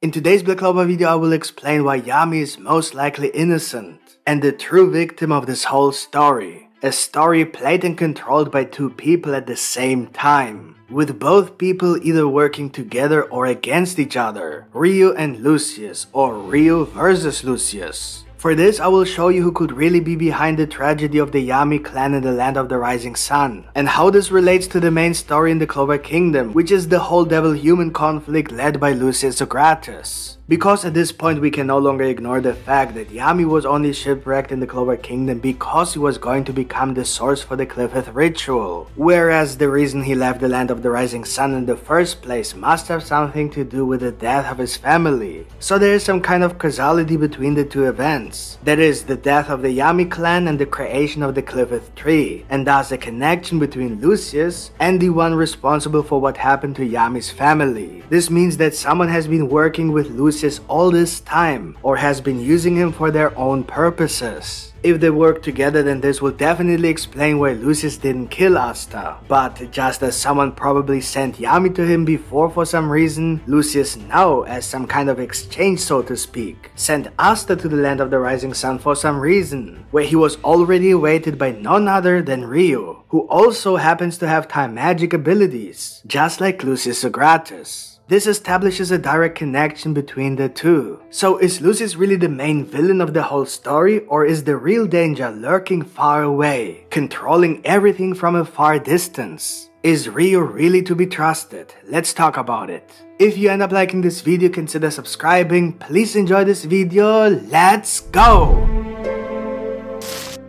In today's Black Clover video, I will explain why Yami is most likely innocent and the true victim of this whole story. A story played and controlled by two people at the same time, with both people either working together or against each other, Ryu and Lucius, or Ryu versus Lucius. For this, I will show you who could really be behind the tragedy of the Yami clan in the Land of the Rising Sun, and how this relates to the main story in the Clover Kingdom, which is the whole devil-human conflict led by Lucius Socrates. Because at this point we can no longer ignore the fact that Yami was only shipwrecked in the Clover Kingdom because he was going to become the source for the Qliphoth ritual, whereas the reason he left the Land of the Rising Sun in the first place must have something to do with the death of his family. So there is some kind of causality between the two events, that is, the death of the Yami clan and the creation of the Qliphoth tree, and thus a connection between Lucius and the one responsible for what happened to Yami's family. This means that someone has been working with Lucius all this time, or has been using him for their own purposes. If they work together, then this will definitely explain why Lucius didn't kill Asta. But just as someone probably sent Yami to him before for some reason, Lucius now, as some kind of exchange so to speak, sent Asta to the Land of the Rising Sun for some reason, where he was already awaited by none other than Ryu, who also happens to have time magic abilities, just like Lucius Socrates. This establishes a direct connection between the two. So is Lucius really the main villain of the whole story, or is the real danger lurking far away, controlling everything from a far distance? Is Ryu really to be trusted? Let's talk about it. If you end up liking this video, consider subscribing. Please enjoy this video. Let's go!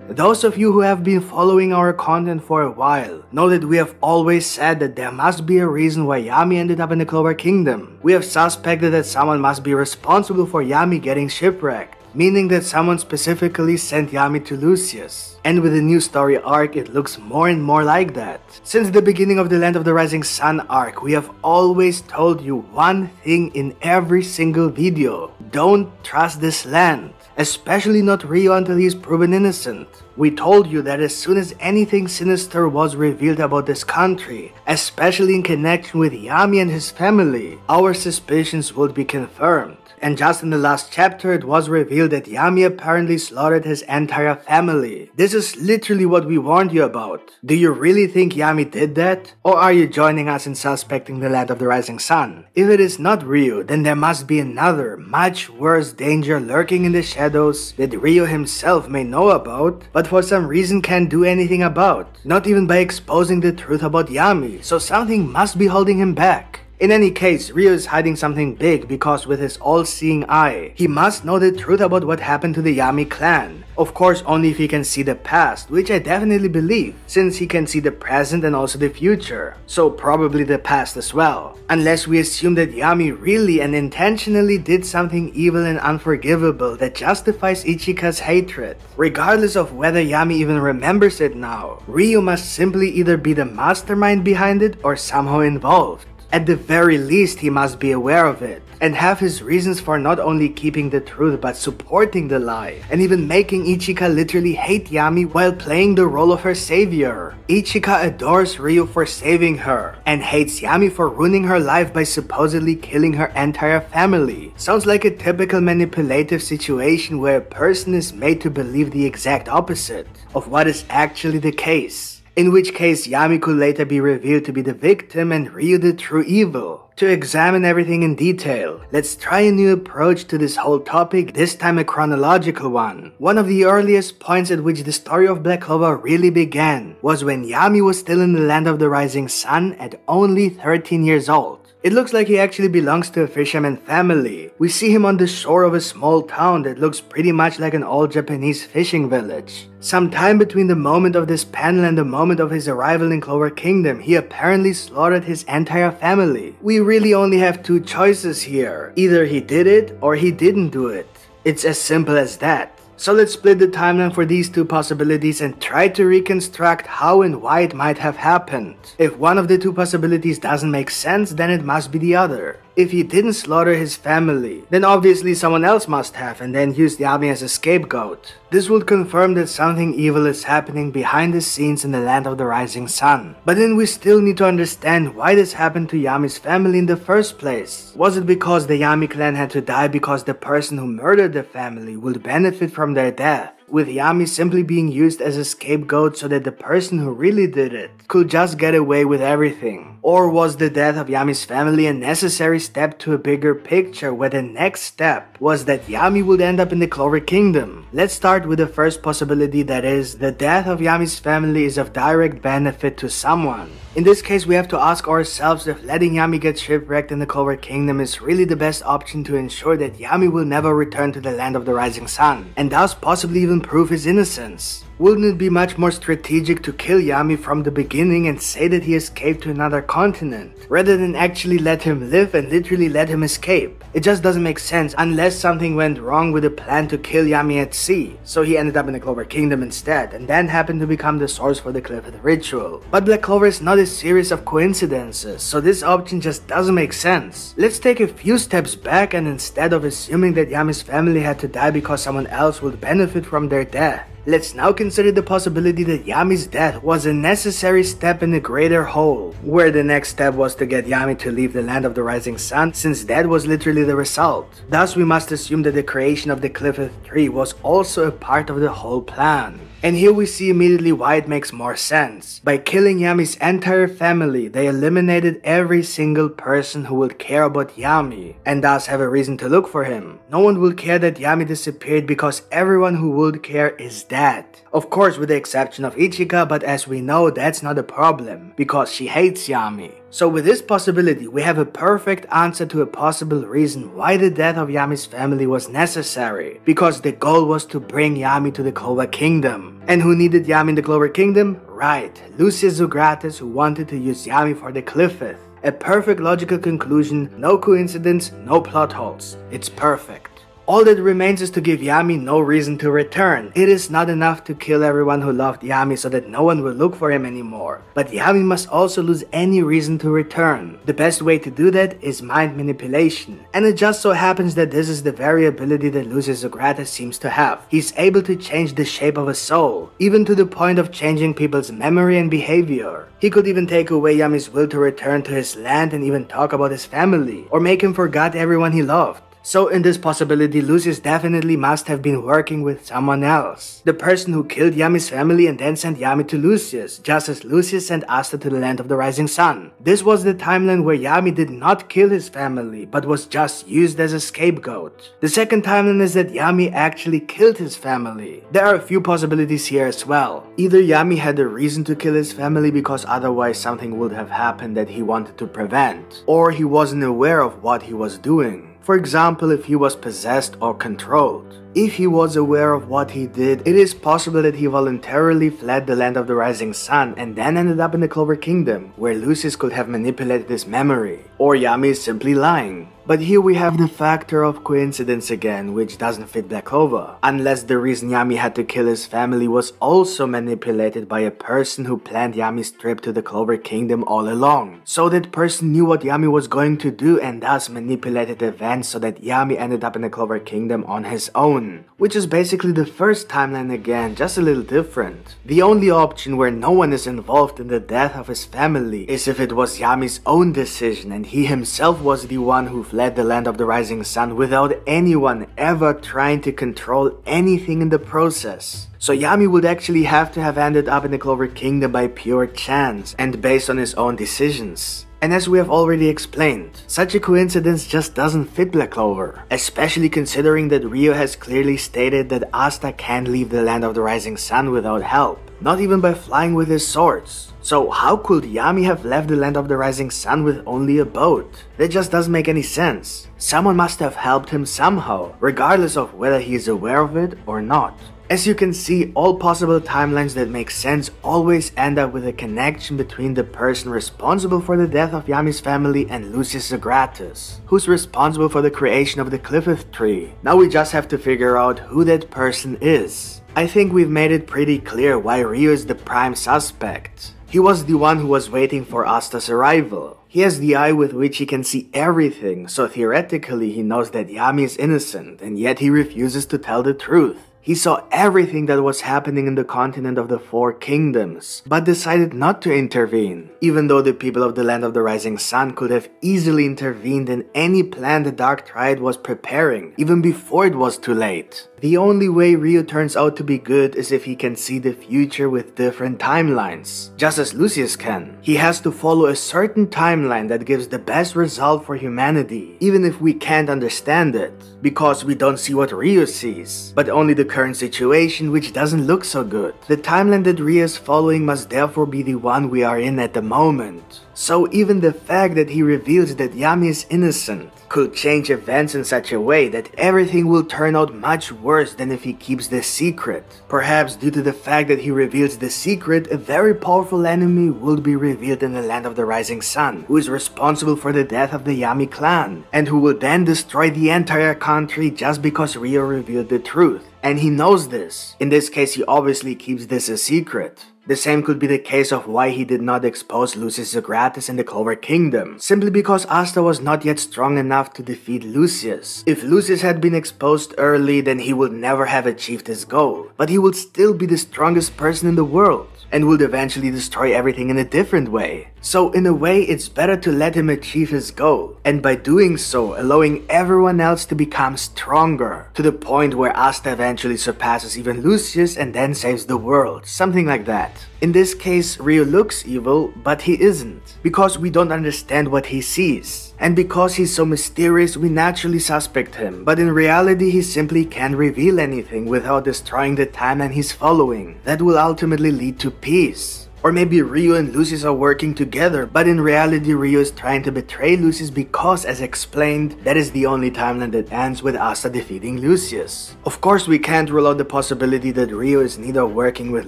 Those of you who have been following our content for a while know that we have always said that there must be a reason why Yami ended up in the Clover Kingdom. We have suspected that someone must be responsible for Yami getting shipwrecked, meaning that someone specifically sent Yami to Lucius. And with the new story arc, it looks more and more like that. Since the beginning of the Land of the Rising Sun arc, we have always told you one thing in every single video: don't trust this land, especially not Ryu until he is proven innocent. We told you that as soon as anything sinister was revealed about this country, especially in connection with Yami and his family, our suspicions would be confirmed. And just in the last chapter, it was revealed that Yami apparently slaughtered his entire family. This is literally what we warned you about. Do you really think Yami did that? Or are you joining us in suspecting the Land of the Rising Sun? If it is not Ryu, then there must be another, much worse danger lurking in the shadows that Ryu himself may know about, but for some reason can't do anything about. Not even by exposing the truth about Yami, so something must be holding him back. In any case, Ryu is hiding something big because with his all-seeing eye, he must know the truth about what happened to the Yami clan. Of course, only if he can see the past, which I definitely believe, since he can see the present and also the future. So probably the past as well. Unless we assume that Yami really and intentionally did something evil and unforgivable that justifies Ichika's hatred. Regardless of whether Yami even remembers it now, Ryu must simply either be the mastermind behind it or somehow involved. At the very least, he must be aware of it, and have his reasons for not only keeping the truth but supporting the lie, and even making Ichika literally hate Yami while playing the role of her savior. Ichika adores Ryu for saving her, and hates Yami for ruining her life by supposedly killing her entire family. Sounds like a typical manipulative situation where a person is made to believe the exact opposite of what is actually the case. In which case, Yami could later be revealed to be the victim and Ryu the true evil. To examine everything in detail, let's try a new approach to this whole topic, this time a chronological one. One of the earliest points at which the story of Black Clover really began was when Yami was still in the Land of the Rising Sun at only 13 years old. It looks like he actually belongs to a fisherman family. We see him on the shore of a small town that looks pretty much like an old Japanese fishing village. Sometime between the moment of this panel and the moment of his arrival in Clover Kingdom, he apparently slaughtered his entire family. We really only have two choices here. Either he did it or he didn't do it. It's as simple as that. So let's split the timeline for these two possibilities and try to reconstruct how and why it might have happened. If one of the two possibilities doesn't make sense, then it must be the other. If he didn't slaughter his family, then obviously someone else must have and then used Yami as a scapegoat. This would confirm that something evil is happening behind the scenes in the land of the rising sun. But then we still need to understand why this happened to Yami's family in the first place. Was it because the Yami clan had to die because the person who murdered the family would benefit from their death, with Yami simply being used as a scapegoat so that the person who really did it could just get away with everything? Or was the death of Yami's family a necessary step to a bigger picture where the next step was that Yami would end up in the Clover Kingdom? Let's start with the first possibility, that is, the death of Yami's family is of direct benefit to someone. In this case, we have to ask ourselves if letting Yami get shipwrecked in the Clover Kingdom is really the best option to ensure that Yami will never return to the land of the rising sun, and thus possibly even prove his innocence. Wouldn't it be much more strategic to kill Yami from the beginning and say that he escaped to another continent, rather than actually let him live and literally let him escape? It just doesn't make sense unless something went wrong with the plan to kill Yami at sea, so he ended up in the Clover Kingdom instead, and then happened to become the source for the Qliphoth ritual. But Black Clover is not a series of coincidences, so this option just doesn't make sense. Let's take a few steps back, and instead of assuming that Yami's family had to die because someone else would benefit from their death, let's now consider the possibility that Yami's death was a necessary step in a greater whole, where the next step was to get Yami to leave the land of the rising sun, since that was literally the result. Thus, we must assume that the creation of the Qliphoth tree was also a part of the whole plan. And here we see immediately why it makes more sense. By killing Yami's entire family, they eliminated every single person who would care about Yami, and thus have a reason to look for him. No one will care that Yami disappeared because everyone who would care is dead. Of course, with the exception of Ichika, but as we know, that's not a problem, because she hates Yami. So with this possibility, we have a perfect answer to a possible reason why the death of Yami's family was necessary. Because the goal was to bring Yami to the Clover Kingdom. And who needed Yami in the Clover Kingdom? Right, Lucius Zogratis, who wanted to use Yami for the Qliphoth. A perfect logical conclusion, no coincidence, no plot holes. It's perfect. All that remains is to give Yami no reason to return. It is not enough to kill everyone who loved Yami so that no one will look for him anymore. But Yami must also lose any reason to return. The best way to do that is mind manipulation. And it just so happens that this is the very ability that Lucius Zogratis seems to have. He's able to change the shape of a soul, even to the point of changing people's memory and behavior. He could even take away Yami's will to return to his land and even talk about his family, or make him forget everyone he loved. So in this possibility, Lucius definitely must have been working with someone else. The person who killed Yami's family and then sent Yami to Lucius, just as Lucius sent Asta to the land of the rising sun. This was the timeline where Yami did not kill his family, but was just used as a scapegoat. The second timeline is that Yami actually killed his family. There are a few possibilities here as well. Either Yami had a reason to kill his family because otherwise something would have happened that he wanted to prevent, or he wasn't aware of what he was doing. For example, if he was possessed or controlled. If he was aware of what he did, it is possible that he voluntarily fled the land of the rising sun and then ended up in the Clover Kingdom, where Lucius could have manipulated his memory. Or Yami is simply lying. But here we have the factor of coincidence again, which doesn't fit Black Clover. Unless the reason Yami had to kill his family was also manipulated by a person who planned Yami's trip to the Clover Kingdom all along. So that person knew what Yami was going to do and thus manipulated events so that Yami ended up in the Clover Kingdom on his own. Which is basically the first timeline again, just a little different. The only option where no one is involved in the death of his family is if it was Yami's own decision and he himself was the one who fled the land of the rising sun without anyone ever trying to control anything in the process. So Yami would actually have to have ended up in the Clover Kingdom by pure chance and based on his own decisions. And as we have already explained, such a coincidence just doesn't fit Black Clover, especially considering that Ryo has clearly stated that Asta can't leave the land of the rising sun without help, not even by flying with his swords. So how could Yami have left the land of the rising sun with only a boat? That just doesn't make any sense. Someone must have helped him somehow, regardless of whether he is aware of it or not. As you can see, all possible timelines that make sense always end up with a connection between the person responsible for the death of Yami's family and Lucius Zogratis, who's responsible for the creation of the Qliphoth tree. Now we just have to figure out who that person is. I think we've made it pretty clear why Ryo is the prime suspect. He was the one who was waiting for Asta's arrival. He has the eye with which he can see everything, so theoretically he knows that Yami is innocent, and yet he refuses to tell the truth. He saw everything that was happening in the continent of the Four Kingdoms, but decided not to intervene, even though the people of the Land of the Rising Sun could have easily intervened in any plan the Dark Triad was preparing, even before it was too late. The only way Ryo turns out to be good is if he can see the future with different timelines, just as Lucius can. He has to follow a certain timeline that gives the best result for humanity, even if we can't understand it, because we don't see what Ryo sees, but only the current situation, which doesn't look so good. The timeline that Ryo is following must therefore be the one we are in at the moment. So even the fact that he reveals that Yami is innocent could change events in such a way that everything will turn out much worse than if he keeps the secret. Perhaps due to the fact that he reveals the secret, a very powerful enemy will be revealed in the Land of the Rising Sun, who is responsible for the death of the Yami clan, and who will then destroy the entire country just because Ryo revealed the truth. And he knows this. In this case, he obviously keeps this a secret. The same could be the case of why he did not expose Lucius Zagratis in the Clover Kingdom, simply because Asta was not yet strong enough to defeat Lucius. If Lucius had been exposed early, then he would never have achieved his goal, but he would still be the strongest person in the world, and would eventually destroy everything in a different way. So in a way, it's better to let him achieve his goal, and by doing so, allowing everyone else to become stronger, to the point where Asta eventually surpasses even Lucius and then saves the world, something like that. In this case, Ryo looks evil, but he isn't, because we don't understand what he sees. And because he's so mysterious, we naturally suspect him, but in reality he simply can't reveal anything without destroying the timeline he's following. That will ultimately lead to peace. Or maybe Ryo and Lucius are working together, but in reality Ryo is trying to betray Lucius because, as explained, that is the only timeline that ends with Asta defeating Lucius. Of course, we can't rule out the possibility that Ryo is neither working with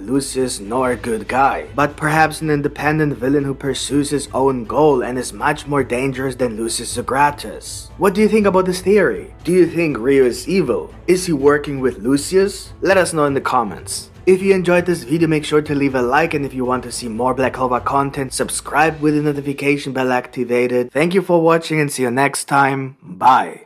Lucius nor a good guy, but perhaps an independent villain who pursues his own goal and is much more dangerous than Lucius Zagratis. What do you think about this theory? Do you think Ryo is evil? Is he working with Lucius? Let us know in the comments. If you enjoyed this video, make sure to leave a like, and if you want to see more Black Clover content, subscribe with the notification bell activated. Thank you for watching and see you next time. Bye.